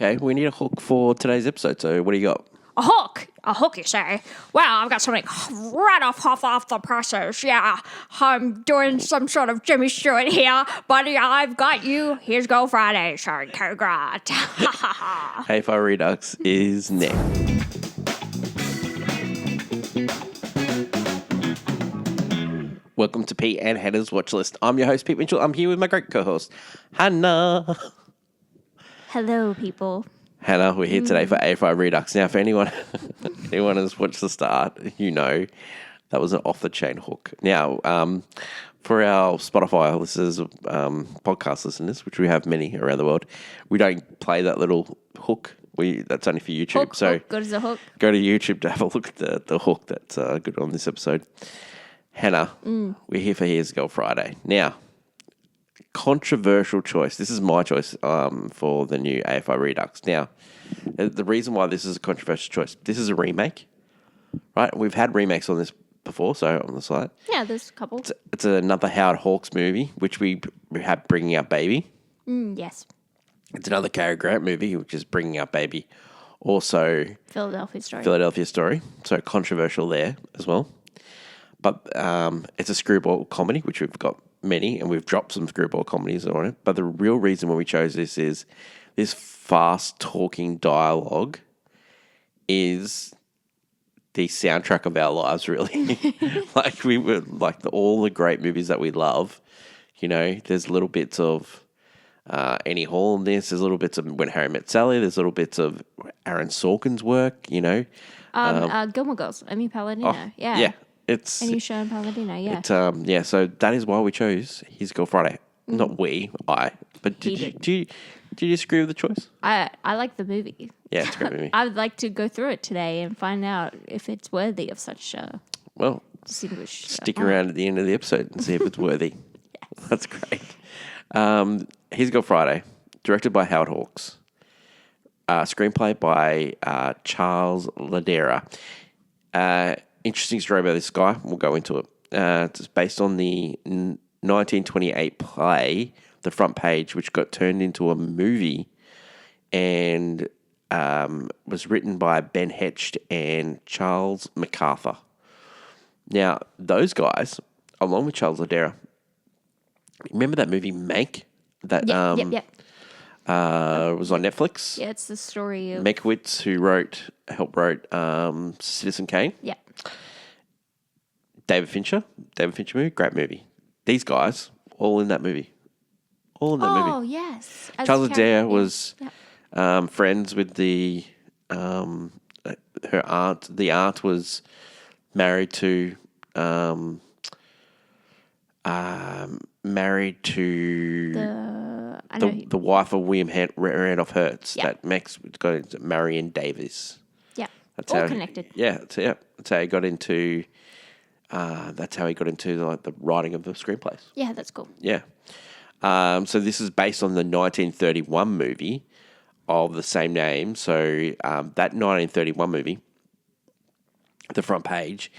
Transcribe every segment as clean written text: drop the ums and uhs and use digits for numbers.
Okay, we need a hook for today's episode. So what do you got? A hook? A hook, you say? Well, I've got something right off the presses. Yeah, I'm doing some sort of Jimmy Stewart here, but I've got you. Here's Go Friday. Sorry, congrats. AFI Redux is next. Welcome to Pete and Hannah's Watch List. I'm your host, Pete Mitchell. I'm here with my great co-host, Hannah. Hello, people. Hannah, we're here today for AFI Redux. Now, for anyone has watched the start, you know that was an off-the-chain hook. Now, for our Spotify listeners, podcast listeners, which we have many around the world, we don't play that little hook. That's only for YouTube. Hook, good as a hook. Go to YouTube to have a look at the hook that's good on this episode. Hannah, we're here for Here's Girl Friday. Now, controversial choice. This is my choice for the new AFI Redux. Now, the reason why this is a controversial choice, this is a remake, right? We've had remakes on this before, so on the site. Yeah, there's a couple. It's another Howard Hawks movie, which we have Bringing Up Baby. Yes. It's another Cary Grant movie, which is Bringing Up Baby. Also, Philadelphia Story. So controversial there as well. But it's a screwball comedy, which we've got many, and we've dropped some screwball comedies on it. But the real reason why we chose this is this fast-talking dialogue is the soundtrack of our lives, really. All the great movies that we love. You know, there's little bits of Annie Hall in this. There's little bits of When Harry Met Sally. There's little bits of Aaron Sorkin's work, you know. Gilmore Girls. Amy Palladino. Yeah. It's Anisha and Palladino, yeah. So that is why we chose His Girl Friday. Not we, I. But did you disagree with the choice? I like the movie. Yeah, it's a great movie. I would like to go through it today and find out if it's worthy of such distinguished. Stick around at the end of the episode and see if it's worthy. Yes. That's great. His Girl Friday, directed by Howard Hawks. Screenplay by Charles Ladera. Interesting story about this guy. We'll go into it. It's based on the 1928 play, The Front Page, which got turned into a movie and was written by Ben Hecht and Charles MacArthur. Now, those guys, along with Charles Ladera, remember that movie Mank? That was on Netflix. Yeah, it's the story of Mankiewicz, who helped wrote Citizen Kane. Yeah. David Fincher movie, great movie. These guys, all in that movie. movie. Oh, yes. Charles Adair was friends with her aunt. The aunt was married to the wife of William Randolph Hearst. Yeah. That Max got into Marion Davies. Yeah. That's all how connected. That's how he got into. That's how he got into the writing of the screenplays. Yeah, that's cool. Yeah. So this is based on the 1931 movie of the same name. So that 1931 movie, The Front Page,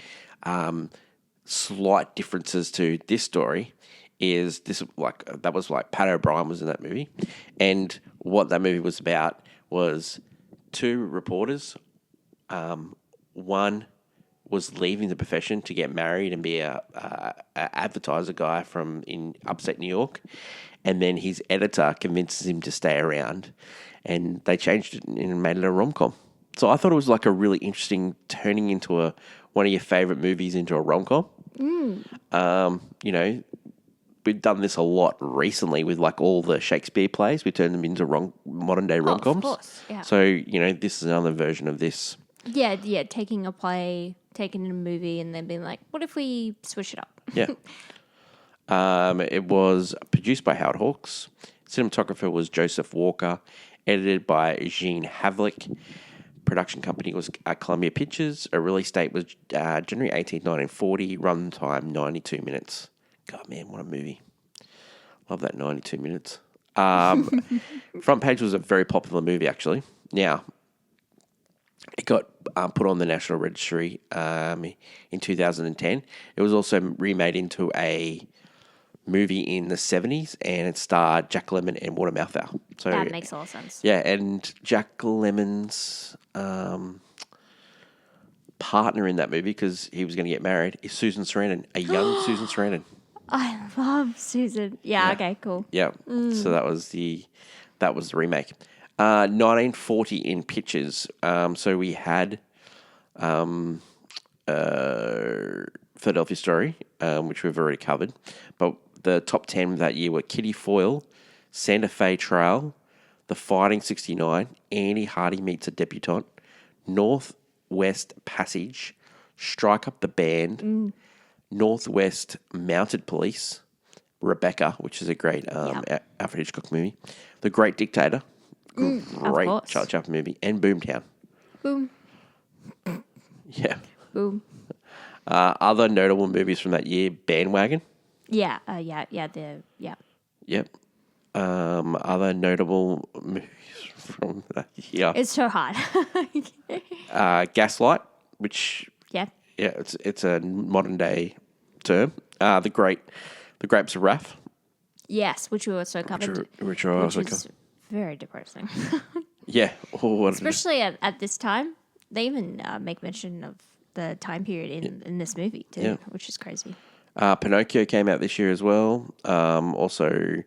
slight differences to this story is that was Pat O'Brien was in that movie, and what that movie was about was two reporters. One was leaving the profession to get married and be a advertiser guy from in upstate New York, and then his editor convinces him to stay around, and they changed it and made it a rom-com. So I thought it was like a really interesting turning into one of your favorite movies into a rom-com. You know, we've done this a lot recently with like all the Shakespeare plays. We turned them into modern day rom-coms. Of course, yeah. So, you know, this is another version of this. Yeah, taking a play, taking a movie, and then being like, what if we switch it up? Yeah. It was produced by Howard Hawks. Cinematographer was Joseph Walker. Edited by Jean Havlick. Production company was Columbia Pictures. A release date was January 18th, 1940. Runtime 92 minutes. God, man, what a movie. Love that 92 minutes. Front Page was a very popular movie, actually. Now, it got put on the National Registry in 2010. It was also remade into a movie in the 70s, and it starred Jack Lemmon and Walter Matthau. So That makes a lot of sense. yeah, and Jack Lemmon's partner in that movie, because he was going to get married, is Susan Sarandon, a young Susan Sarandon. I love Susan. Yeah. Okay. Cool. Yeah. So that was the remake. 1940 in pictures. So we had Philadelphia Story, which we've already covered, but the top 10 that year were Kitty Foyle, Santa Fe Trail, The Fighting 69, Annie Hardy Meets a Debutante, Northwest Passage, Strike Up the Band, Northwest Mounted Police, Rebecca, which is a great Alfred Hitchcock movie, The Great Dictator, great Charlie Chaplin movie, and Boomtown. Boom. Yeah. Boom. Other notable movies from that year: Bandwagon. Yeah. Yep. Other notable movies from that year: It's so hard. Gaslight, which Yeah. it's a modern day term. The Grapes of Wrath. Yes, which we also covered. Which are also is very depressing. Yeah. Especially at this time. They even make mention of the time period in this movie too, which is crazy. Pinocchio came out this year as well. Also,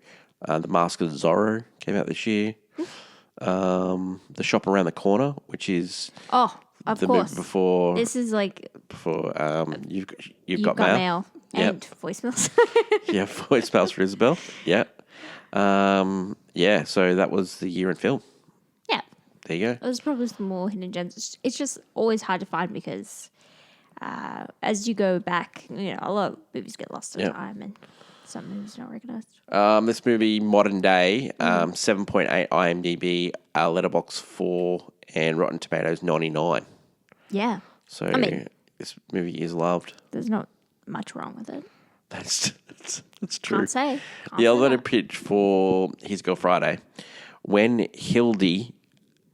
The Mask of Zorro came out this year. The Shop Around the Corner, which is of the course movie before you've got mail. And voicemails. Yeah, voicemails for Isabel. Yeah. So that was the year in film. Yeah. There you go. There's probably some more hidden gems. It's just always hard to find because as you go back, a lot of movies get lost in time and some movies not recognised. This movie, modern day, 7.8 IMDb, Letterboxd 4, and Rotten Tomatoes 99. Yeah. So this movie is loved. There's not much wrong with it. That's true. Can't say. The elevator pitch for His Girl Friday. When Hildy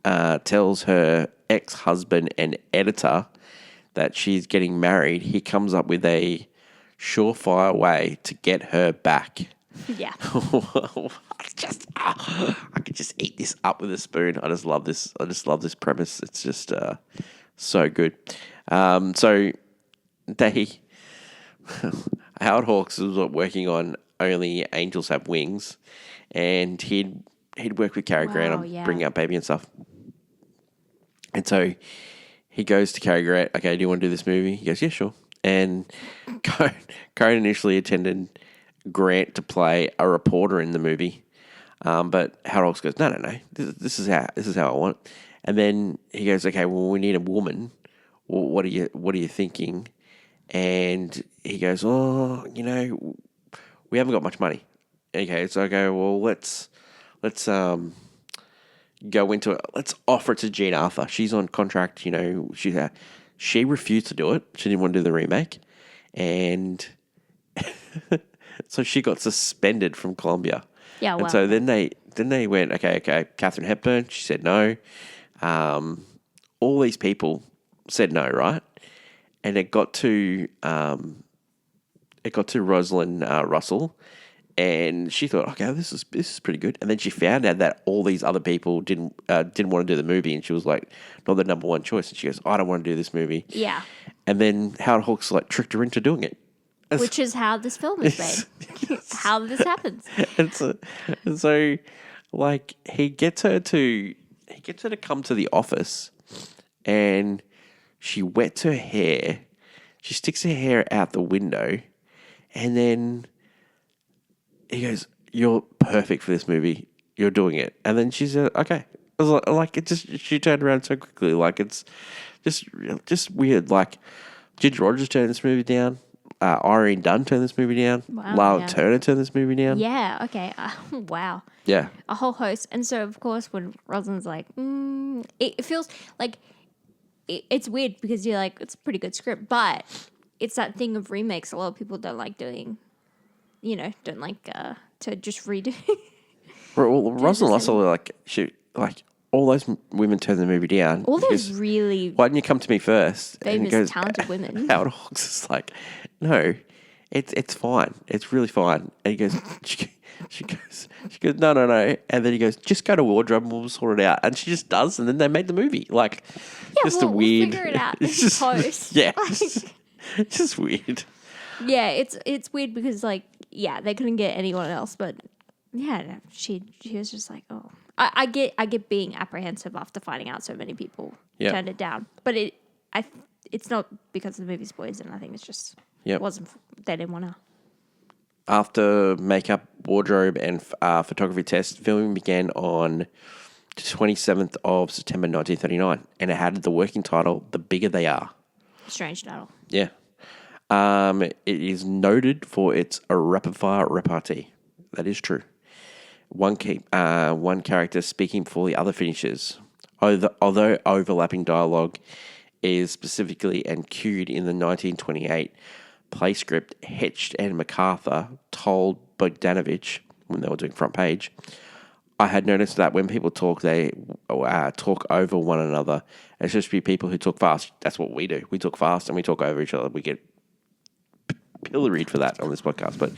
tells her ex-husband and editor that she's getting married, he comes up with a surefire way to get her back. Yeah. I could just eat this up with a spoon. I just love this. I just love this premise. It's just so good. So Howard Hawks was working on Only Angels Have Wings, and he'd work with Cary Grant on bringing up Baby and stuff. And so he goes to Cary Grant, okay, do you want to do this movie? He goes, yeah, sure. And Cohen initially intended Grant to play a reporter in the movie, but Howard Hawks goes, no. This is how I want it. And then he goes, okay, well, we need a woman. Well, what are you thinking? And he goes, oh, we haven't got much money. Okay, so I go, well, let's go into it. Let's offer it to Jean Arthur. She's on contract. She refused to do it. She didn't want to do the remake, and so she got suspended from Columbia. Yeah, and so then they went, okay. Katharine Hepburn. She said no. All these people said no, right? And it got to Rosalind Russell, and she thought, okay, this is pretty good. And then she found out that all these other people didn't want to do the movie, and she was like, not the number one choice. And she goes, I don't want to do this movie. Yeah. And then Howard Hawks tricked her into doing it, which is how this film is made. How this happens. And so he gets her to come to the office, and she wets her hair. She sticks her hair out the window, and then he goes, "You're perfect for this movie. You're doing it." And then she said, "Okay." I was like it just, she turned around so quickly. It's just weird. Ginger Rogers turned this movie down. Irene Dunn turned this movie down. Wow, Lyle Turner turned this movie down. Yeah. Okay. Wow. Yeah. A whole host. And so, of course, when Rosalind's like, it feels like it's weird because you're like, it's a pretty good script, but it's that thing of remakes. A lot of people don't like doing, don't like to just redo. Well, Rosalind also all those women turned the movie down. All those really why didn't you come to me first? famous, talented women. Howard Hawks is like, no, It's fine. It's really fine. And he goes, she goes, no, no, no. And then he goes, just go to wardrobe and we'll sort it out. And she just does. And then they made the movie. Like, just a we'll weird. figure it out It's in just, post. yeah. Like, It's just weird. yeah, it's weird because like they couldn't get anyone else, but yeah, no, she was just like, oh, I get being apprehensive after finding out so many people Yep. turned it down, but it's not because the movie's poison. I think it's just Yep. wasn't they didn't want to. After makeup, wardrobe, and photography test, filming began on the 27th of September 1939, and it had the working title, The Bigger They Are. Strange title. Yeah. It is noted for its rapid-fire repartee. That is true. One character speaking for the other finishers. Although overlapping dialogue is specifically and cued in the 1928 play script, Hetch and MacArthur told Bogdanovich, when they were doing front page, I had noticed that when people talk, they talk over one another. It's just be people who talk fast. That's what we do. We talk fast and we talk over each other. We get pilloried for that on this podcast, but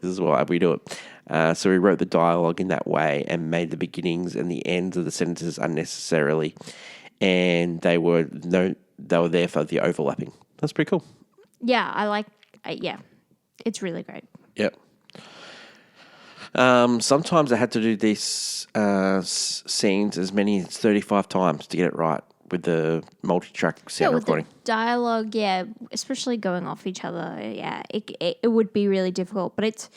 this is why we do it. So we wrote the dialogue in that way and made the beginnings and the ends of the sentences unnecessarily, and they were there for the overlapping. That's pretty cool. Yeah, I like. Yeah, it's really great. Yep. Sometimes I had to do these scenes as many as 35 times to get it right with the multi-track sound with recording. the dialogue, yeah, especially going off each other, yeah, it would be really difficult, but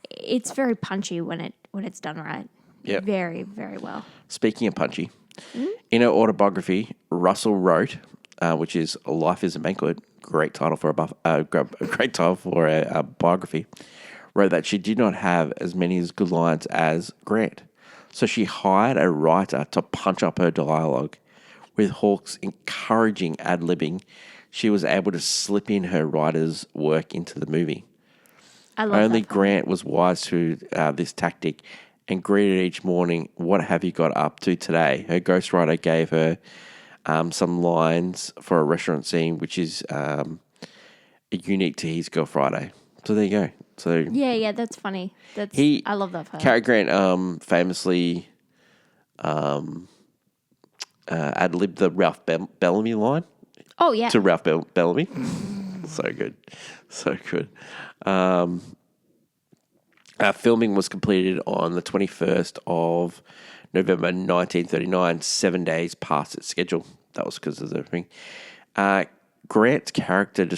it's very punchy when it's done right. Yep. Very, very well. Speaking of punchy, in her autobiography, Russell wrote, which is "Life Is a Banquet," great title for a great title for a biography. Wrote that she did not have as many as good lines as Grant, so she hired a writer to punch up her dialogue. With Hawks encouraging ad-libbing, she was able to slip in her writer's work into the movie. I love Only that. Grant was wise to this tactic and greeted each morning, "What have you got up to today?" Her ghostwriter gave her some lines for a restaurant scene, which is unique to His Girl Friday. So there you go. So Yeah, that's funny. I love that for her. Cary Grant famously ad-libbed the Ralph Bellamy line Oh yeah. to Ralph Bellamy. So good. So good. Filming was completed on the 21st of November 1939, 7 days past its schedule. That was because of the thing. Grant's character is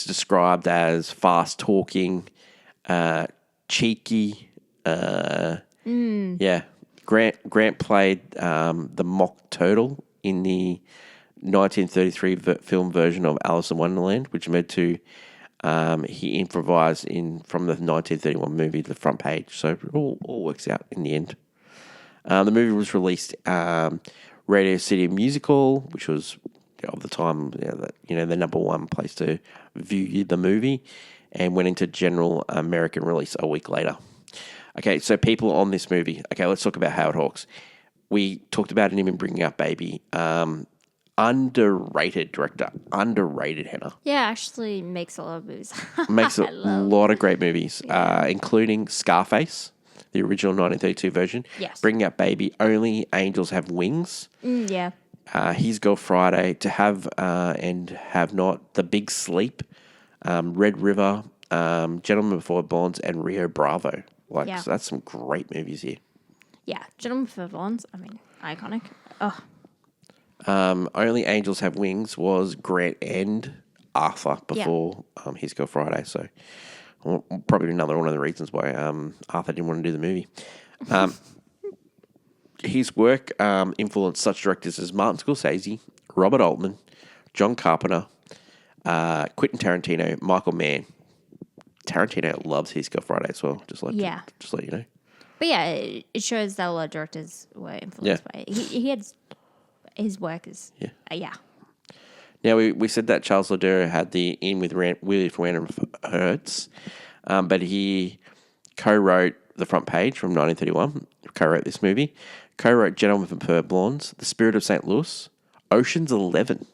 described as fast-talking, cheeky. Yeah. Grant played the Mock Turtle in the 1933 film version of Alice in Wonderland, which led to he improvised from the 1931 movie, the front page. So it all works out in the end. The movie was released Radio City Musical, which was of the time the number one place to view the movie, and went into general American release a week later. Okay, so people on this movie. Okay, let's talk about Howard Hawks. We talked about him in Bringing Up Baby. Underrated director. Underrated, Hannah. Yeah, actually makes a lot of movies. Makes a lot of great movies, including Scarface, the original 1932 version. Yes. Bringing Up Baby, Only Angels Have Wings. Yeah. His Girl Friday, To Have and Have Not, The Big Sleep, Red River, Gentlemen Before Blondes, and Rio Bravo. So that's some great movies here. Yeah, Gentlemen Before Blondes, I mean, iconic. Oh. Only Angels Have Wings was Grant and Arthur before His Girl Friday. So probably another one of the reasons why Arthur didn't want to do the movie. His work influenced such directors as Martin Scorsese, Robert Altman, John Carpenter, Quentin Tarantino, Michael Mann. Tarantino loves His Girl Friday as well. Just let you know. But yeah, it shows that a lot of directors were influenced by it. He had his work is Now we said that Charles Ladero had the in with William Randolph Hearst, but he co-wrote the front page from 1931. Co-wrote this movie. Co-wrote Gentlemen Prefer Blondes, The Spirit of St. Louis, Ocean's 11,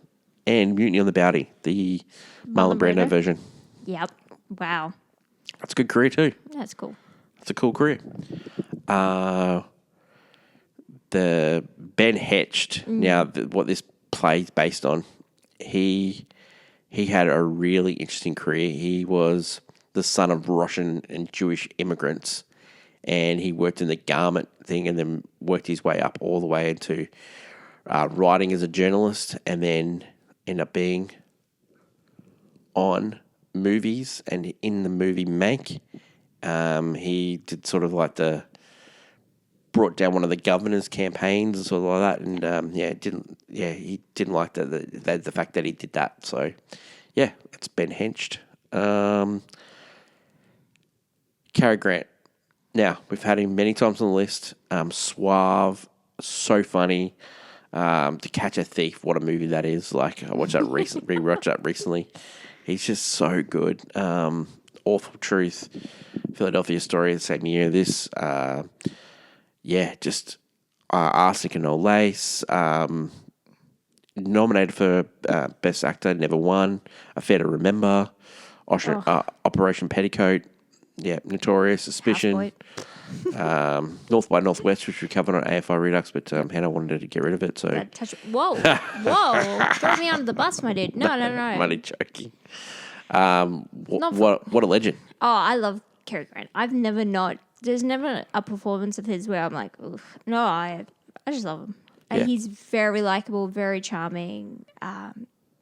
and Mutiny on the Bounty, the Marlon Brando Brando? version. Yep. Wow. That's a good career too. That's cool. It's a cool career. The Ben Hecht. Now, what this play's based on, he had a really interesting career. He was the son of Russian and Jewish immigrants, and he worked in the garment thing, and then worked his way up all the way into writing as a journalist, and then ended up being on movies and in the movie Mank. He did sort of like brought down one of the governor's campaigns and sort of like that, and he didn't like the fact that he did that. So yeah, it's Ben Hecht. Cary Grant. Now, we've had him many times on the list. Suave, so funny. To Catch a Thief, what a movie that is. Like, I watched that rewatched that recently. He's just so good. Awful Truth, Philadelphia Story, the same year. This, Arsenic and Old Lace. Nominated for Best Actor, never won. Affair to Remember. Operation Petticoat. Yeah, Notorious, Suspicion. North by Northwest, which we covered on AFI Redux, but Hannah wanted to get rid of it, so... Whoa. Throw me under the bus, my dude. No. I'm only joking. What a legend. Oh, I love Cary Grant. There's never a performance of his where I'm like, oof. No, I just love him. Yeah. He's very likable, very charming,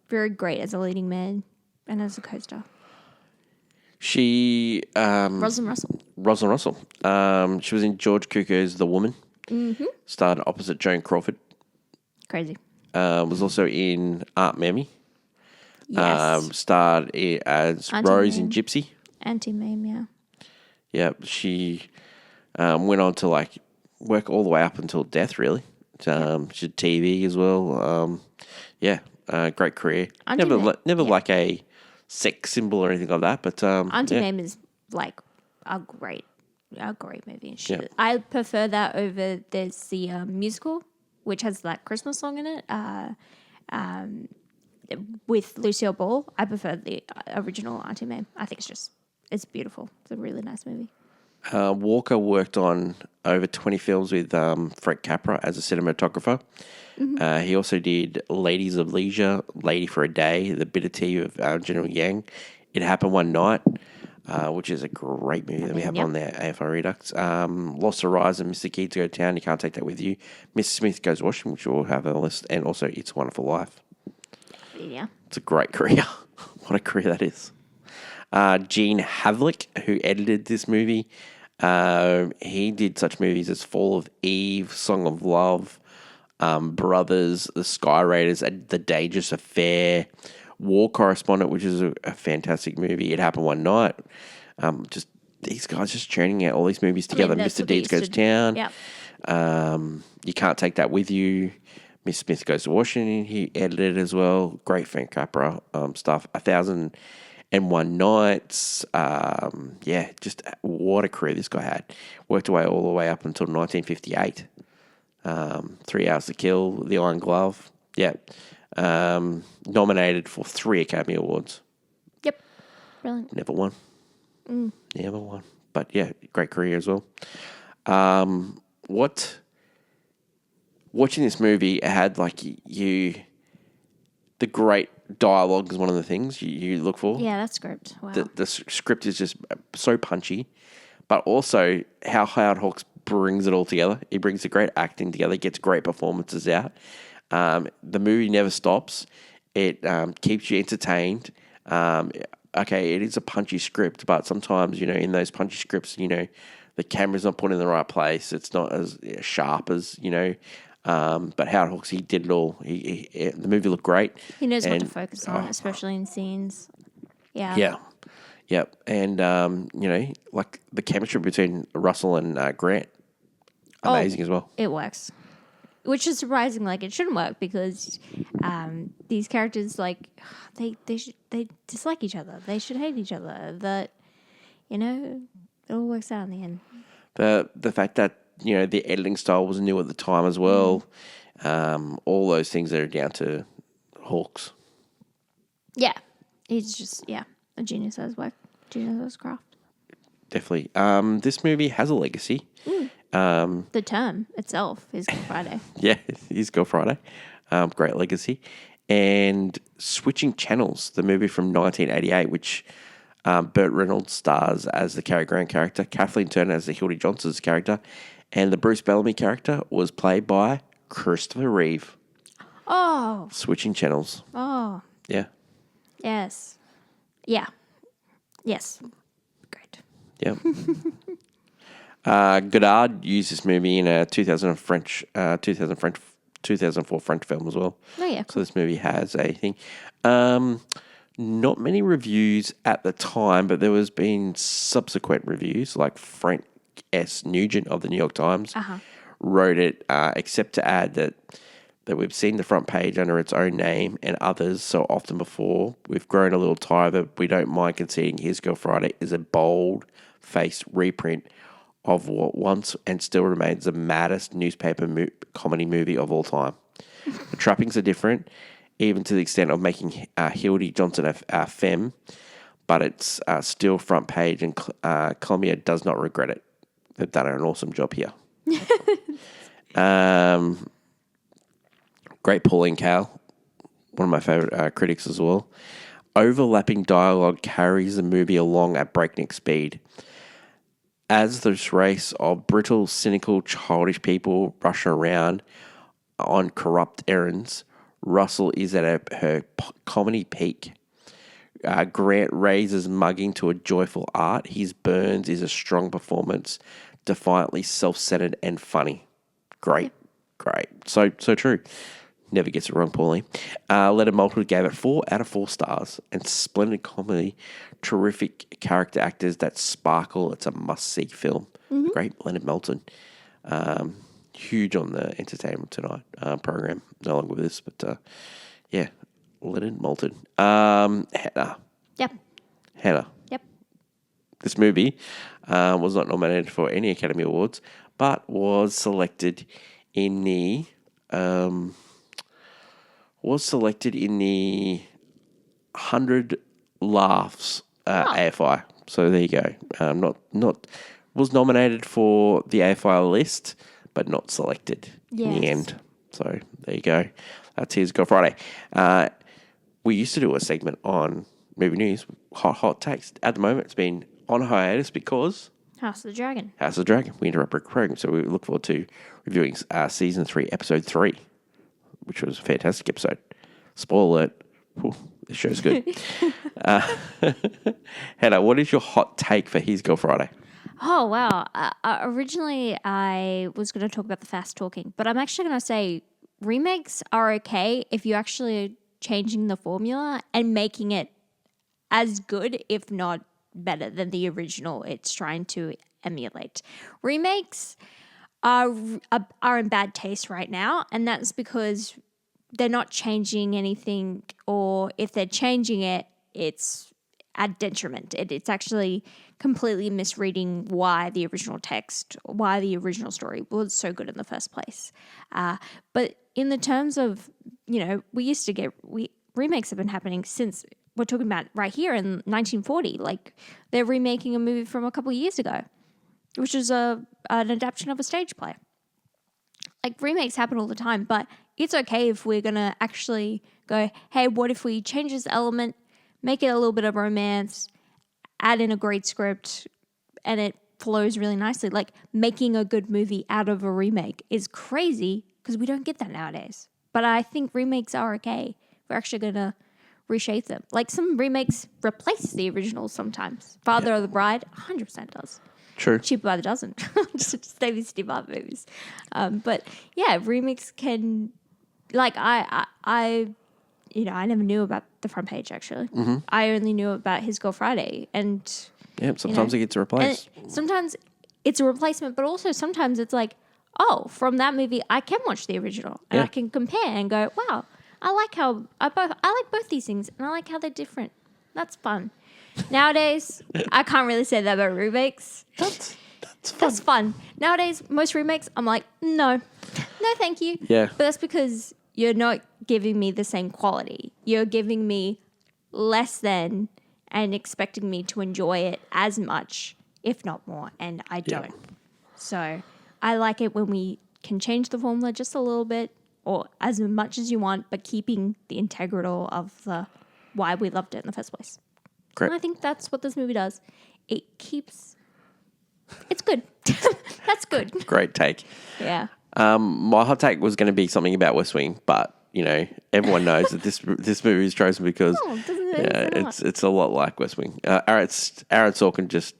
very great as a leading man and as a co-star. Rosalind Russell. She was in George Cukor's The Woman. Mm-hmm. Starred opposite Joan Crawford. Crazy. Was also in Aunt Mammy. Yes. Starred as Auntie Rose Mame. in Gypsy. Auntie Mame, yeah. Yeah, she went on to work all the way up until death, really. She did TV as well. Great career. Never like a sex symbol or anything like that, but Auntie Mame is like a great movie. I prefer that over there's the musical, which has that Christmas song in it. With Lucille Ball, I prefer the original Auntie Mame. I think it's beautiful. It's a really nice movie. Walker worked on over 20 films with Frank Capra as a cinematographer. Mm-hmm. He also did Ladies of Leisure, Lady for a Day, The Bitter Tea of General Yang, It Happened One Night, which is a great movie that we have on there, AFI Redux. Lost Horizon, Mr. Kids Go to Town, You Can't Take That With You. Mrs. Smith Goes Washing, which we'll have on the list, and also It's a Wonderful Life. Yeah. It's a great career. What a career that is. Gene Havlick, who edited this movie, he did such movies as Fall of Eve, Song of Love, Brothers, The Sky Raiders, The Dangerous Affair, War Correspondent, which is a fantastic movie. It Happened One Night. Just these guys just churning out all these movies together. Mr. Deeds Goes to Town. Yep. You Can't Take That With You. Miss Smith Goes to Washington. He edited as well. Great Frank Capra stuff. 1001 Nights. Just what a career this guy had. Worked away all the way up until 1958. 3 Hours to Kill, The Iron Glove. Yeah. Nominated for 3 Academy Awards. Yep. Brilliant. Never won. Never won. But yeah, great career as well. Watching this movie, it had the great dialogue is one of the things you look for. Yeah, that script. Wow. The script is just so punchy, but also how Howard Hawks brings it all together. He brings the great acting together, gets great performances out. The movie never stops. It keeps you entertained. It is a punchy script, but sometimes, in those punchy scripts, the camera's not put in the right place. It's not as sharp as, but Howard Hawks, he did it all. The movie looked great. He knows what to focus on, especially in scenes. Yeah. Yeah. Yep. And, the chemistry between Russell and Grant, amazing as well. It works. Which is surprising. It shouldn't work because these characters, they dislike each other. They should hate each other. But, it all works out in the end. The fact that, the editing style was new at the time as well. All those things that are down to Hawks. Yeah. He's just, a genius at his work. Genius at his craft. Definitely. This movie has a legacy. The term itself is Good Friday. Yeah, His Girl Friday. Great legacy. And Switching Channels, the movie from 1988, which Burt Reynolds stars as the Cary Grant character, Kathleen Turner as the Hildy Johnson's character, and the Bruce Bellamy character was played by Christopher Reeve. Oh. Switching Channels. Oh. Yeah. Yes. Yeah. Yes. Great. Yeah. Godard used this movie in a 2004 French film as well. Oh, yeah. So this movie has a thing. Not many reviews at the time, but there was been subsequent reviews, like Frank S. Nugent of the New York Times wrote it, except to add that we've seen the front page under its own name and others so often before. We've grown a little tired that we don't mind conceding His Girl Friday is a bold-faced reprint of what once and still remains the maddest newspaper comedy movie of all time. The trappings are different, even to the extent of making Hildy Johnson a femme, but it's still front page, and Columbia does not regret it. They've done an awesome job here. Great Pauline Kael, one of my favourite critics as well. Overlapping dialogue carries the movie along at breakneck speed. As this race of brittle, cynical, childish people rushing around on corrupt errands, Russell is at her comedy peak. Grant raises mugging to a joyful art. His Burns is a strong performance, defiantly self-centered and funny. Great. So true. Never gets it wrong, Pauline. Leonard Maltin gave it 4 out of 4 stars. And splendid comedy, terrific character actors that sparkle. It's a must-see film. Mm-hmm. Great, Leonard Maltin. Huge on the Entertainment Tonight program. No longer with this, but Leonard Maltin. Hannah. Yep. Hannah. Yep. This movie was not nominated for any Academy Awards, but was selected in the 100 Laughs AFI. So there you go. Not was nominated for the AFI list, but not selected in the end. So there you go. That's His Girl Friday. We used to do a segment on movie news, hot takes. At the moment, it's been on hiatus because House of the Dragon. We interrupt our program, so we look forward to reviewing season 3, episode 3. Which was a fantastic episode. Spoiler alert. Whew, this show's good. Hannah, what is your hot take for His Girl Friday? Oh, wow. Originally, I was going to talk about the fast talking, but I'm actually going to say remakes are okay if you're actually changing the formula and making it as good, if not better, than the original it's trying to emulate. Remakes are in bad taste right now, and that's because they're not changing anything, or if they're changing it, it's at detriment. It's actually completely misreading why the original story was so good in the first place. But in the terms of, remakes have been happening since, we're talking about right here in 1940. Like, they're remaking a movie from a couple of years ago, which is an adaptation of a stage play. Like, remakes happen all the time, but it's okay if we're going to actually go, hey, what if we change this element, make it a little bit of romance, add in a great script, and it flows really nicely. Like, making a good movie out of a remake is crazy because we don't get that nowadays. But I think remakes are okay. We're actually going to reshape them. Like, some remakes replace the originals sometimes. Father of the Bride, 100% does. True. Cheaper by the dozen. Just David Steve art movies. But yeah, remakes can, like, I never knew about the front page actually. Mm-hmm. I only knew about His Girl Friday, and sometimes it gets replaced. Sometimes it's a replacement, but also sometimes it's like, oh, from that movie I can watch the original and I can compare and go, wow, I like both these things, and I like how they're different. That's fun. Nowadays, I can't really say that about remakes. That's fun. Nowadays, most remakes, I'm like, no, thank you. Yeah. But that's because you're not giving me the same quality. You're giving me less than and expecting me to enjoy it as much, if not more, and I don't. So I like it when we can change the formula just a little bit or as much as you want, but keeping the integral of the why we loved it in the first place. Great. And I think that's what this movie does. It's good. That's good. Great take. Yeah. My hot take was going to be something about West Wing, but everyone knows that this movie is chosen because it's a lot like West Wing. Aaron Sorkin just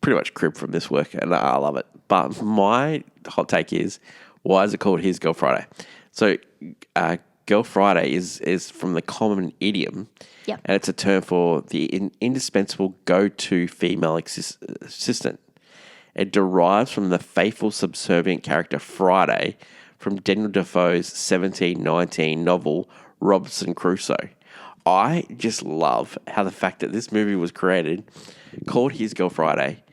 pretty much cribbed from this work, and I love it. But my hot take is, why is it called His Girl Friday? So, Girl Friday is from the common idiom, Yep. and it's a term for the indispensable go-to female assistant. It derives from the faithful, subservient character Friday from Daniel Defoe's 1719 novel Robinson Crusoe. I just love how the fact that this movie was created, called His Girl Friday,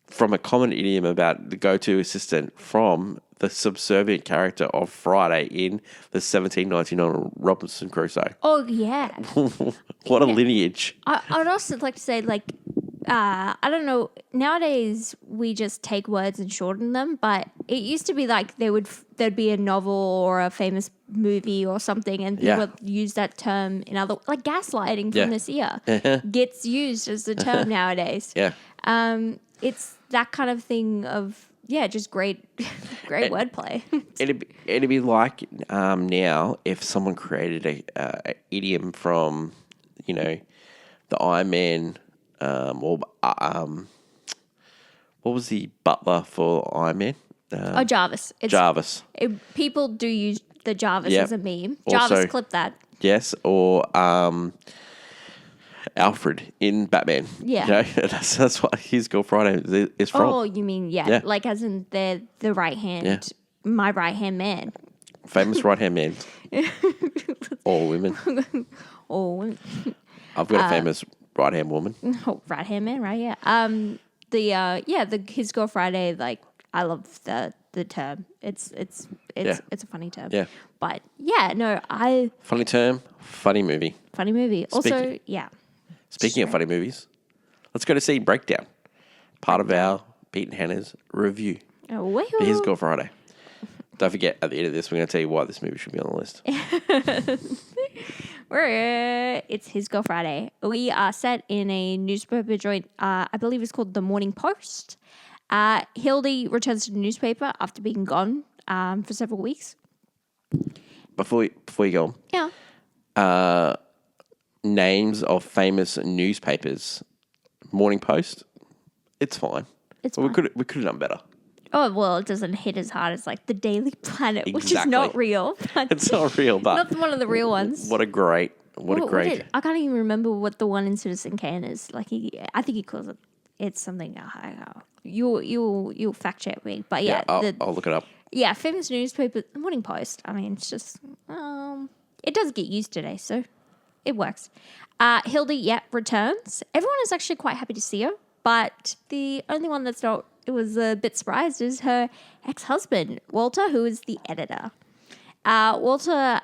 from a common idiom about the go-to assistant from the subservient character of Friday in the 1719 novel Robinson Crusoe. Oh, yeah. What a lineage. I'd also like to say, I don't know, nowadays we just take words and shorten them, but it used to be like there'd be a novel or a famous movie or something, and people would use that term in other, like gaslighting from this year gets used as the term nowadays. Yeah. It's that kind of thing of, just great wordplay. It'd be like now if someone created a idiom from, the Iron Man, or what was the butler for Iron Man? Jarvis. Jarvis. People do use the Jarvis as a meme. Also, Jarvis, clip that. Yes, or Alfred in Batman. Yeah. That's what His Girl Friday is from. Oh, you mean, like as in they're the right hand, my right hand man. Famous right hand man. All women. All women. I've got a famous right hand woman. Oh, right hand man, right? Yeah. The His Girl Friday, like, I love the term. It's a funny term. Yeah. But no, Funny term, funny movie. funny movie. Also, Speaking of funny movies, let's go to see Breakdown. Part of our Pete and Hannah's review for His Girl Friday. Don't forget, at the end of this, we're going to tell you why this movie should be on the list. It's His Girl Friday. We are set in a newspaper joint. I believe it's called the Morning Post. Hildy returns to the newspaper after being gone for several weeks. Before you go on. Yeah. Names of famous newspapers. Morning Post. It's fine. Fine. We could have done better. Oh, well, it doesn't hit as hard as like the Daily Planet, which is not real. But it's not real, but not one of the real ones. What a great. I can't even remember what the one in Citizen Kane is. Like I think he calls it. It's something. You'll fact check me, but I'll look it up. Yeah, famous newspaper, the Morning Post. I mean, it's just it does get used today, so it works. Hildy, returns. Everyone is actually quite happy to see her, but the only one that's not, it was a bit surprised, is her ex-husband, Walter, who is the editor. Walter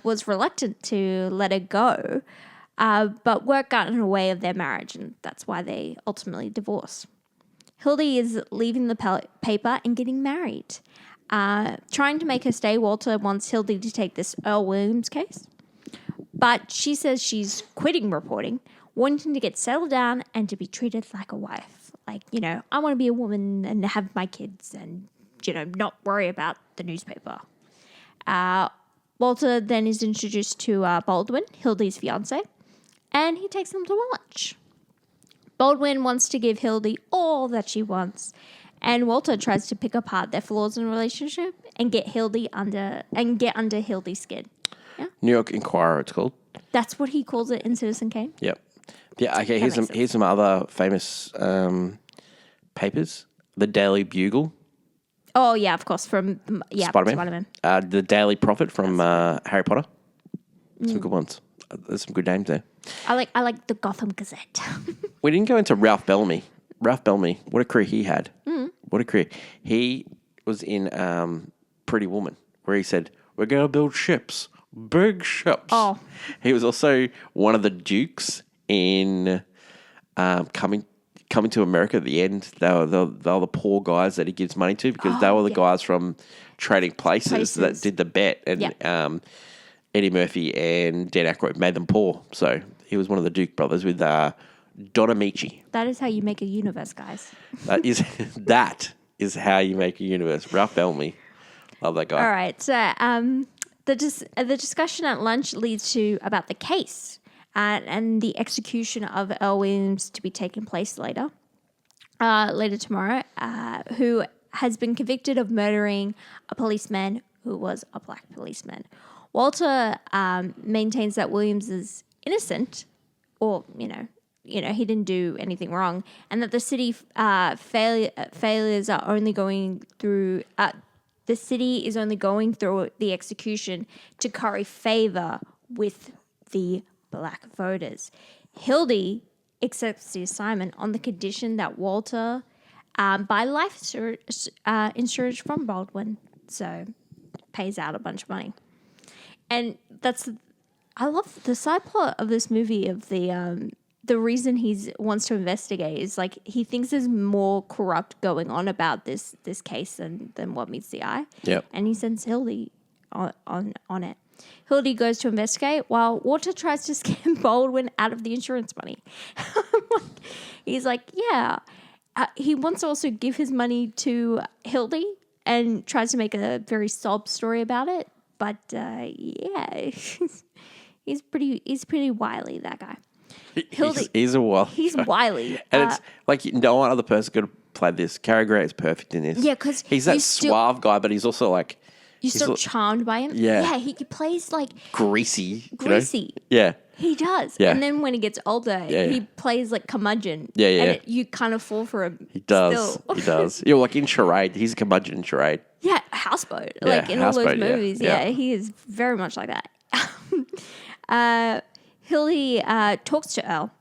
was reluctant to let her go, but work got in the way of their marriage, and that's why they ultimately divorced. Hildy is leaving the paper and getting married. Trying to make her stay, Walter wants Hildy to take this Earl Williams case. But she says she's quitting reporting, wanting to get settled down and to be treated like a wife. Like, I want to be a woman and have my kids and, not worry about the newspaper. Walter then is introduced to Baldwin, Hildy's fiance, and he takes them to lunch. Baldwin wants to give Hildy all that she wants, and Walter tries to pick apart their flaws in the relationship and get under Hildy's skin. Yeah? New York Inquirer, it's called. That's what he calls it in Citizen Kane? Yep. Yeah, okay, here's some other famous papers. The Daily Bugle. Oh, yeah, of course, from Spider-Man. The Daily Prophet from Harry Potter. Some good ones. There's some good names there. I like the Gotham Gazette. We didn't go into Ralph Bellamy. Ralph Bellamy, what a career he had. What a career. He was in Pretty Woman, where he said, "We're going to build ships, Big ships. Oh. He was also one of the dukes in coming to America at the end. They were the poor guys that he gives money to because they were the guys from Trading Places that did the bet. And Eddie Murphy and Dan Aykroyd made them poor. So he was one of the Duke brothers with Don Amici. That is how you make a universe, guys. That is how you make a universe. Ralph Bellamy. Love that guy. All right. So the discussion at lunch leads to about the case and the execution of Earl Williams to be taking place later tomorrow, who has been convicted of murdering a policeman who was a black policeman. Walter maintains that Williams is innocent, or he didn't do anything wrong, and that the city failures are only going through. The city is only going through the execution to curry favor with the black voters. Hildy accepts the assignment on the condition that Walter buy life insurance from Baldwin, so pays out a bunch of money. And I love the side plot of this movie of the reason he wants to investigate is like he thinks there's more corrupt going on about this case than what meets the eye. Yep. And he sends Hildy on it. Hildy goes to investigate while Walter tries to scam Baldwin out of the insurance money. He's like, yeah. He wants to also give his money to Hildy and tries to make a very sob story about it. But he's pretty wily, that guy. He's a wily. He's wily, and it's like no one other person could have played this. Cary Grant is perfect in this. Yeah, because he's that suave guy, but he's also like you're still charmed by him. Yeah, he plays like greasy. Yeah, he does. Yeah. And then when he gets older, he plays like curmudgeon. Yeah. And you kind of fall for him. He does. Still. He does. Like in Charade, he's a curmudgeon in Charade. Yeah, Houseboat. Yeah, like in all those Houseboat, movies. Yeah, he is very much like that. Hildy talks to Earl,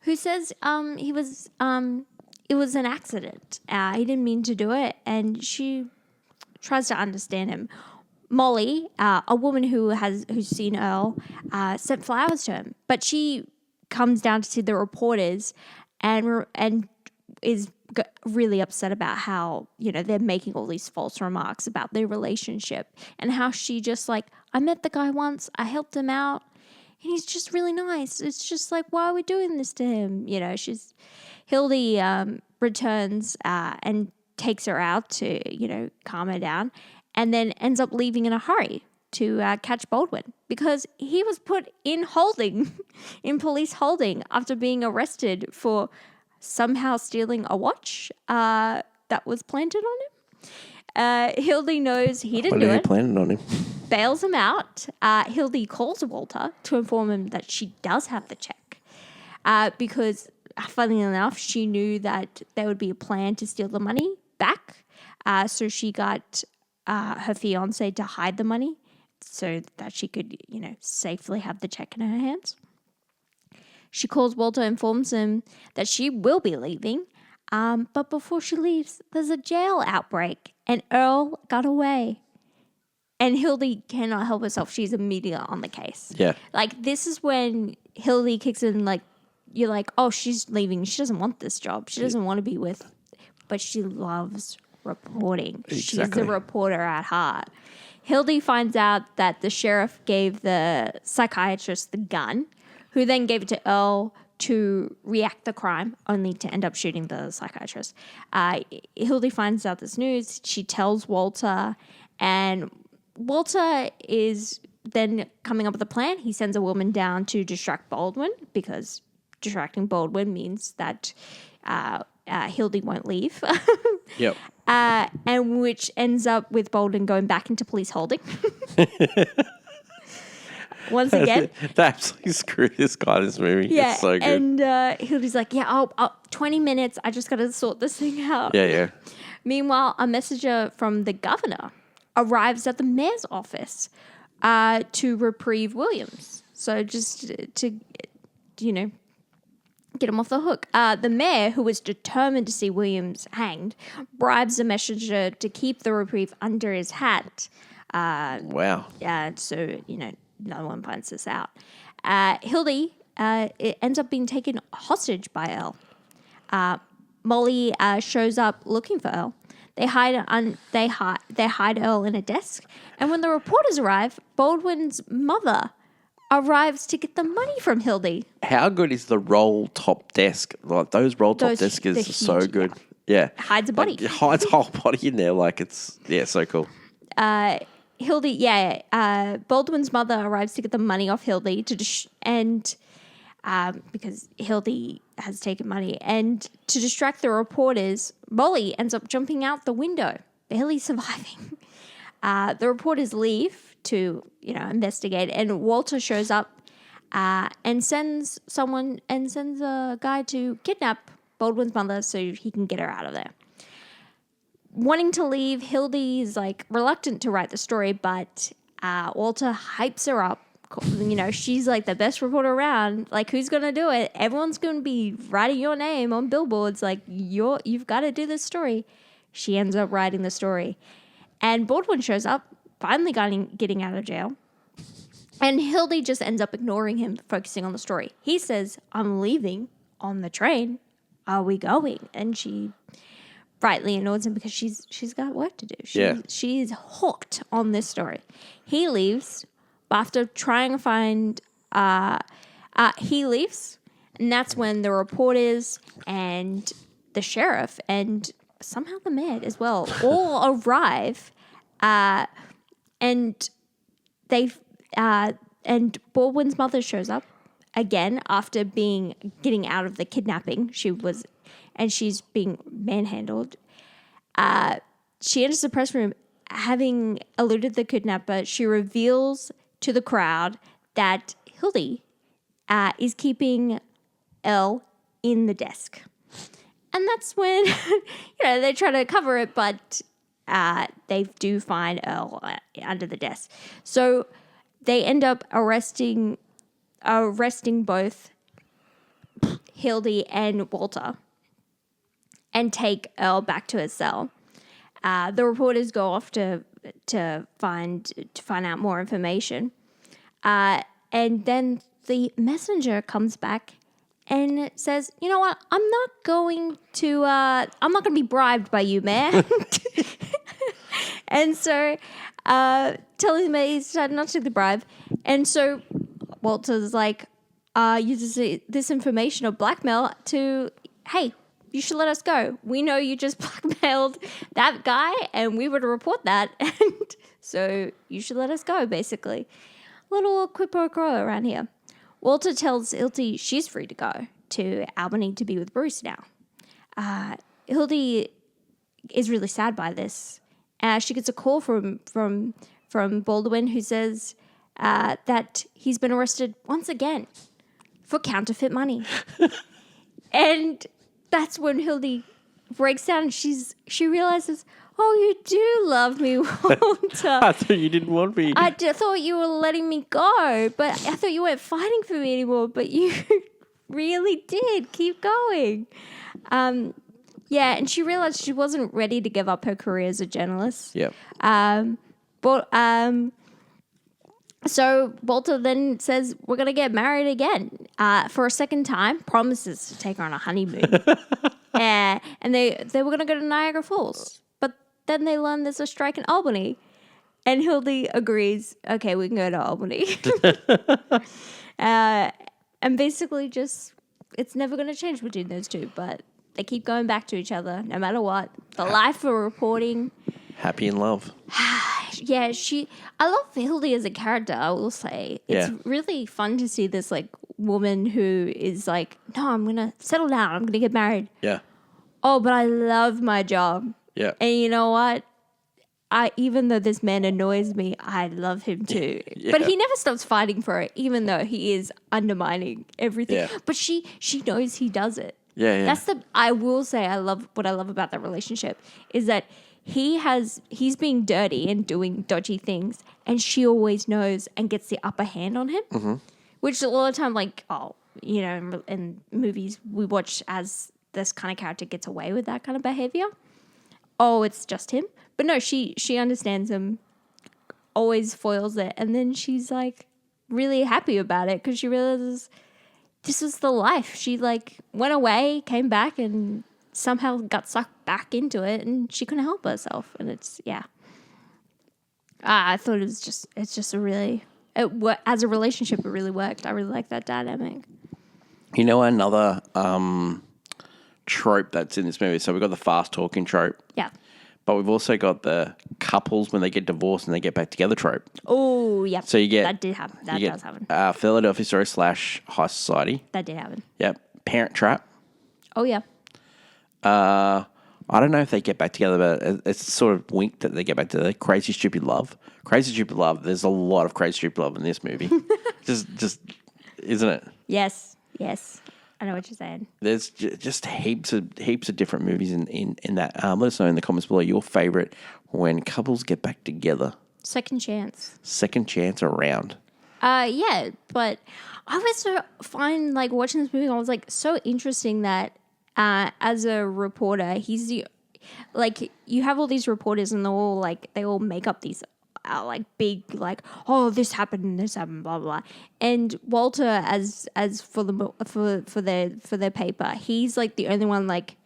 who says it was an accident. He didn't mean to do it, and she tries to understand him. Molly, a woman who's seen Earl, sent flowers to him, but she comes down to see the reporters and is really upset about how they're making all these false remarks about their relationship and how she just like, I met the guy once, I helped him out, and he's just really nice. It's just like, why are we doing this to him? Hildy returns and takes her out to calm her down, and then ends up leaving in a hurry to catch Baldwin because he was put in holding, in police holding after being arrested for somehow stealing a watch that was planted on him. Hildy knows he didn't do it. Planted on him. Bails him out. Hildy calls Walter to inform him that she does have the check because, funnily enough, she knew that there would be a plan to steal the money back. So she got her fiancé to hide the money so that she could, safely have the check in her hands. She calls Walter, informs him that she will be leaving, but before she leaves, there's a jail outbreak, and Earl got away. And Hildy cannot help herself. She's immediately on the case. Yeah. Like, this is when Hildy kicks in, like, you're like, oh, she's leaving. She doesn't want this job. She doesn't want to be with, but she loves reporting. Exactly. She's a reporter at heart. Hildy finds out that the sheriff gave the psychiatrist the gun, who then gave it to Earl to react the crime, only to end up shooting the psychiatrist. Hildy finds out this news. She tells Walter, and Walter is then coming up with a plan. He sends a woman down to distract Baldwin because distracting Baldwin means that Hildy won't leave. Yep. And which ends up with Baldwin going back into police holding. Once again. They absolutely screwed this guy in this movie. Yeah, it's so good. And Hildy's like, yeah, I'll 20 minutes. I just got to sort this thing out. Yeah. Meanwhile, a messenger from the governor arrives at the mayor's office to reprieve Williams. So just to, get him off the hook. The mayor, who was determined to see Williams hanged, bribes the messenger to keep the reprieve under his hat. Wow. So, no one finds this out. Hildy it ends up being taken hostage by Earl. Molly shows up looking for Earl. They hide Earl in a desk, and when the reporters arrive, Baldwin's mother arrives to get the money from Hildy. How good is the roll top desk? Like those roll top desks are so huge, good. Yeah. Hides a body. Like, it hides a whole body in there. Like it's so cool. Hildy, Baldwin's mother arrives to get the money off Hildy because Hildy has taken money, and to distract the reporters, Molly ends up jumping out the window, barely surviving. The reporters leave to investigate, and Walter shows up and sends a guy to kidnap Baldwin's mother so he can get her out of there. Wanting to leave, Hildy is reluctant to write the story, but Walter hypes her up. She's the best reporter around. Who's gonna do it? Everyone's gonna be writing your name on billboards. You've got to do this story. She ends up writing the story, and Baldwin shows up, finally getting out of jail. And Hildy just ends up ignoring him, focusing on the story. He says, "I'm leaving on the train. Are we going?" And she rightly annoys him because she's got work to do. She's hooked on this story. He leaves. After trying to find, he leaves, and that's when the reporters and the sheriff and somehow the mayor as well all arrive, and and Baldwin's mother shows up again after getting out of the kidnapping. She's being manhandled. She enters the press room, having eluded the kidnapper. She reveals to the crowd that Hildy is keeping Elle in the desk. And that's when, they try to cover it, but they do find Elle under the desk. So they end up arresting both Hildy and Walter and take Elle back to his cell. The reporters go off to find out more information, and then the messenger comes back and says, "You know what? I'm not going to be bribed by you, man." And so, telling him that he's decided not to take the bribe, and so Walter's like, uses this information of blackmail to, "Hey, you should let us go. We know you just blackmailed that guy, and we were to report that, and so you should let us go," basically. A little quid pro quo around here. Walter tells Hildy she's free to go to Albany to be with Bruce now. Hildy is really sad by this. She gets a call from Baldwin, who says that he's been arrested once again for counterfeit money. And that's when Hildy breaks down and she realizes, "Oh, you do love me, Walter. I thought you didn't want me. I thought you were letting me go, but I thought you weren't fighting for me anymore, but you really did. Keep going." And she realized she wasn't ready to give up her career as a journalist. Yep. So Walter then says, "We're going to get married again for a second time," promises to take her on a honeymoon. And they were going to go to Niagara Falls. But then they learn there's a strike in Albany. And Hildy agrees, "Okay, we can go to Albany." And basically just, it's never going to change between those two. But they keep going back to each other no matter what. The life for reporting. Happy in love. Yeah, I love Hildy as a character, I will say. It's really fun to see this woman who is like, "No, I'm going to settle down. I'm going to get married." Yeah. "Oh, but I love my job." Yeah. And you know what? Even though this man annoys me, I love him too. Yeah. But he never stops fighting for it, even though he is undermining everything. Yeah. But she knows he does it. Yeah. I will say what I love about that relationship is that he's being dirty and doing dodgy things, and she always knows and gets the upper hand on him. Mm-hmm. Which a lot of time, in movies we watch as this kind of character gets away with that kind of behavior. Oh, it's just him. But no, she understands him, always foils it, and then she's like, really happy about it because she realizes this was the life. She like went away, came back, and somehow got sucked back into it, and she couldn't help herself. And it's I thought it's just a really as a relationship it really worked. I really like that dynamic. You know another trope that's in this movie. So we've got the fast talking trope. Yeah. But we've also got the couples when they get divorced and they get back together trope. Oh, yeah. So you get that did happen. That does happen. Philadelphia Story / High Society. That did happen. Yep. Parent Trap. Oh yeah. I don't know if they get back together, but it's sort of winked that they get back together. Crazy Stupid Love. Crazy Stupid Love. There's a lot of Crazy Stupid Love in this movie. just isn't it? Yes. I know what you're saying. There's just heaps of different movies in that. Let us know in the comments below your favorite when couples get back together. Second chance. Second chance around. Yeah, but I always find like watching this movie, I was like so interesting that as a reporter, he's like you have all these reporters and they all make up these like big like, oh, this happened, blah blah, and Walter as for their paper, he's like the only one like,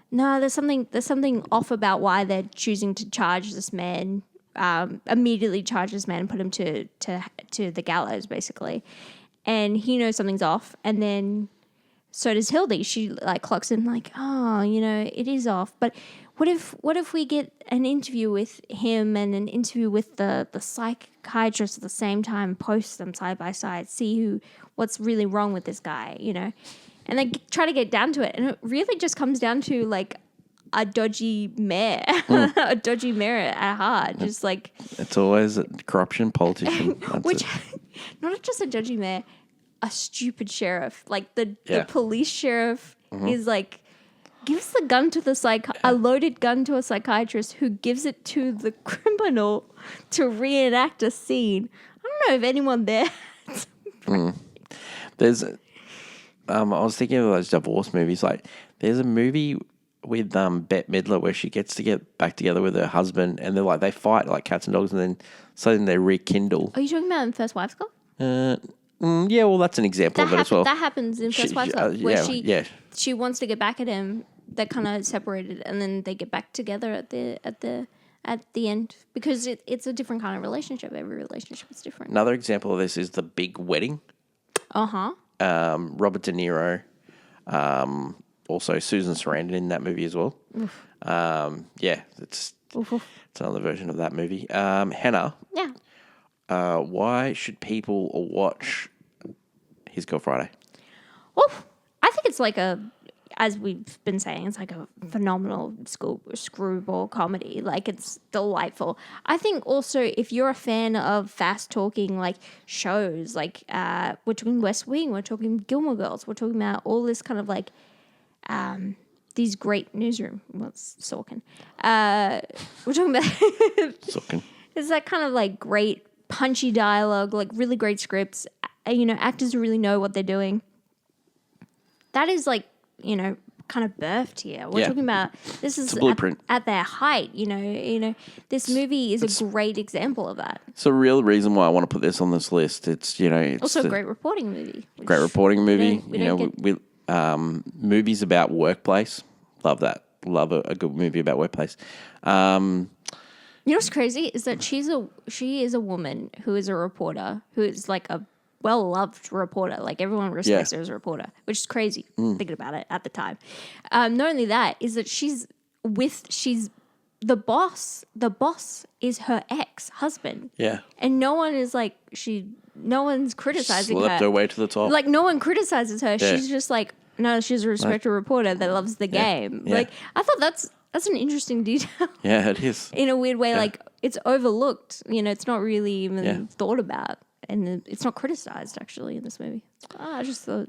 no, there's something off about why they're choosing to charge this man, immediately charge this man and put him to the gallows basically, and he knows something's off, and then so does Hildy. She like clocks in like, oh, it is off, but what if we get an interview with him and an interview with the psychiatrist at the same time, post them side by side, see what's really wrong with this guy, and they try to get down to it, and it really just comes down to like a dodgy mayor, a dodgy mayor at heart, just like it's always a corruption politician, which not just a dodgy mayor, a stupid sheriff, like the police sheriff is like. Gives the gun to a loaded gun to a psychiatrist who gives it to the criminal to reenact a scene. I don't know if anyone there. There's, I was thinking of those divorce movies. Like, there's a movie with Bette Midler where she gets to get back together with her husband, and they fight like cats and dogs, and then suddenly they rekindle. Are you talking about in First Wives Club? Yeah, well, that's an example of it as well. That happens in First Wives Club, where she wants to get back at him. They're kind of separated, and then they get back together at the end because it's a different kind of relationship. Every relationship is different. Another example of this is The Big Wedding. Robert De Niro, also Susan Sarandon in that movie as well. It's another version of that movie. Hannah. Yeah. Why should people watch His Girl Friday? Well, I think it's like as we've been saying, it's like a phenomenal screwball comedy. Like, it's delightful. I think also if you're a fan of fast talking like shows, like we're talking West Wing, we're talking Gilmore Girls, we're talking about all this kind of like these great newsroom. Well, it's Sorkin. We're talking about Sorkin. It's that kind of like great punchy dialogue, like really great scripts. Actors who really know what they're doing. That is like, kind of birthed here. We're talking about this is a blueprint at their height. This movie is a great example of that. It's a real reason why I want to put this on this list. It's it's also a great reporting movie. Great reporting movie. We Movies about workplace. Love that. Love a good movie about workplace. What's crazy is that she is a woman who is a reporter who is like a well-loved reporter. Like, everyone respects her as a reporter, which is crazy thinking about it at the time. Not only that, is that she's the boss. The boss is her ex-husband. Yeah. And no one is like, no one's criticizing her. Slept her way to the top. Like, no one criticizes her. Yeah. She's just like, no, she's a respected reporter that loves the game. Yeah. Like, I thought that's an interesting detail. Yeah, it is. In a weird way, like, it's overlooked. It's not really even thought about. And it's not criticized actually in this movie. I just thought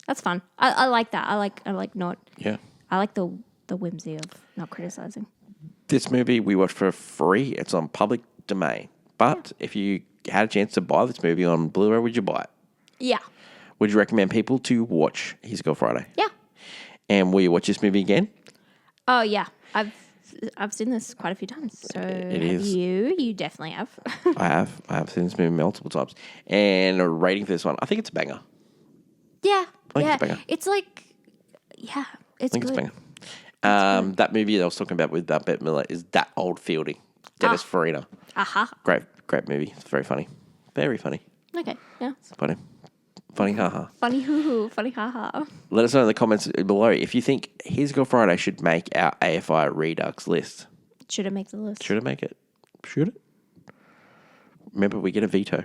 that's fun. I like that. I like not. Yeah. I like the whimsy of not criticizing. This movie we watched for free. It's on public domain. But if you had a chance to buy this movie on Blu-ray, would you buy it? Yeah. Would you recommend people to watch His Girl Friday? Yeah. And will you watch this movie again? Oh yeah. I've seen this quite a few times. So It is. You definitely have. I have seen this movie multiple times. And a rating for this one, I think it's a banger. Yeah. think Yeah. it's a banger. It's like, yeah, it's I think good. it's a banger. That movie that I was talking about with Bette Miller is That Old Fielding. Dennis Farina. Aha. Great movie. It's very funny. Very funny. Okay. Yeah. Funny. Funny, haha. Funny hoo hoo. Funny ha ha. Let us know in the comments below if you think Here's Girl Friday should make our AFI Redux list. Should it make the list? Should it make it? Should it? Remember, we get a veto.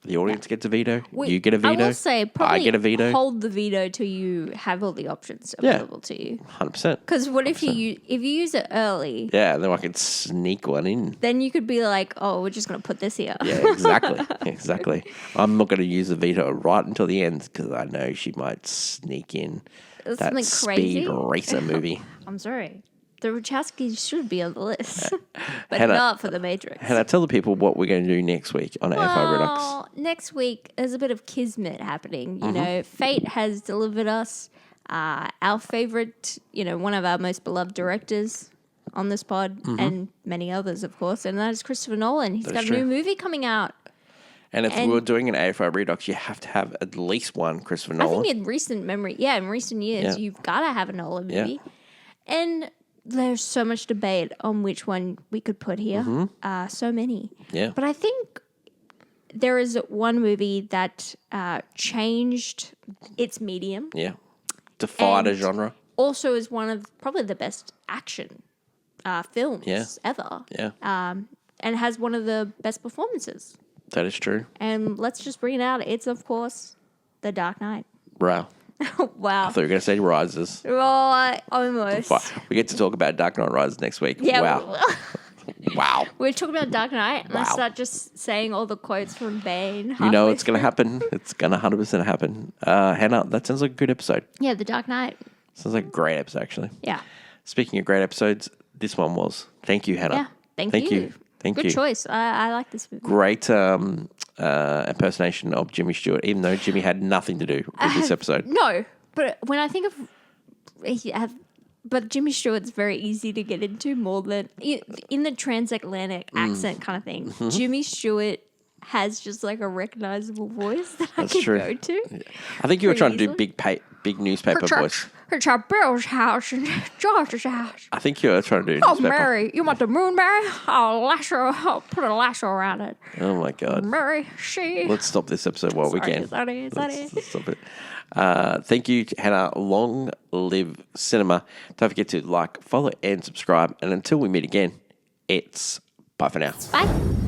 The audience gets a veto. You get a veto. I will say, probably I get a veto. hold the veto till you have all the options available to you. 100%. Because what if you use it early? Yeah, then I can sneak one in. Then you could be like, oh, we're just going to put this here. Yeah, exactly. Exactly. I'm not going to use the veto right until the end because I know she might sneak in that Something Speed crazy. Racer movie. I'm sorry. The Wachowskis should be on the list, but Hannah- not for the Matrix. And I tell the people what we're going to do next week on AFI Redux. Well, next week there's a bit of kismet happening. Mm-hmm. You know, fate has delivered us our favorite, one of our most beloved directors on this pod, and many others, of course, and that is Christopher Nolan. He's got a new movie coming out. And if we're doing an AFI Redux, you have to have at least one Christopher I Nolan. think in recent years, you've got to have a Nolan movie. And there's so much debate on which one we could put here. So many. Yeah. But I think there is one movie that changed its medium. Yeah. Defied a And genre. Also is one of probably the best action films ever. Yeah. And has one of the best performances. That is true. And let's just bring it out. It's, of course, The Dark Knight. Wow. Wow. I thought you were going to say Rises. Oh, almost. But we get to talk about Dark Knight Rises next week. Yeah. Wow. Wow. We're talking about Dark Knight, and I Wow. start just saying all the quotes from Bane. You know halfway it's going to through. happen. It's going to 100% happen. Hannah, that sounds like a good episode. Yeah, The Dark Knight. Sounds like a great episode, actually. Yeah. Speaking of great episodes, this one was. Thank you, Hannah. Yeah. Thank you. Thank Good you. choice. I like this movie. Great impersonation of Jimmy Stewart, even though Jimmy had nothing to do with this episode. No, but when I think of, but Jimmy Stewart's very easy to get into more than in the transatlantic accent kind of thing. Mm-hmm. Jimmy Stewart has just like a recognizable voice that That's I can true. go to. I think you were trying to do Pretty big newspaper voice. It's our Bill's house and George's house. I think you were trying to do Oh, newspaper. Mary, you want the moon, Mary? I'll put a lasso around it. Oh my God. Mary, she. Let's stop this episode while we can. Sorry. Let's stop it. Thank you, Hannah. Long live cinema. Don't forget to like, follow, and subscribe. And until we meet again, it's bye for now. Bye.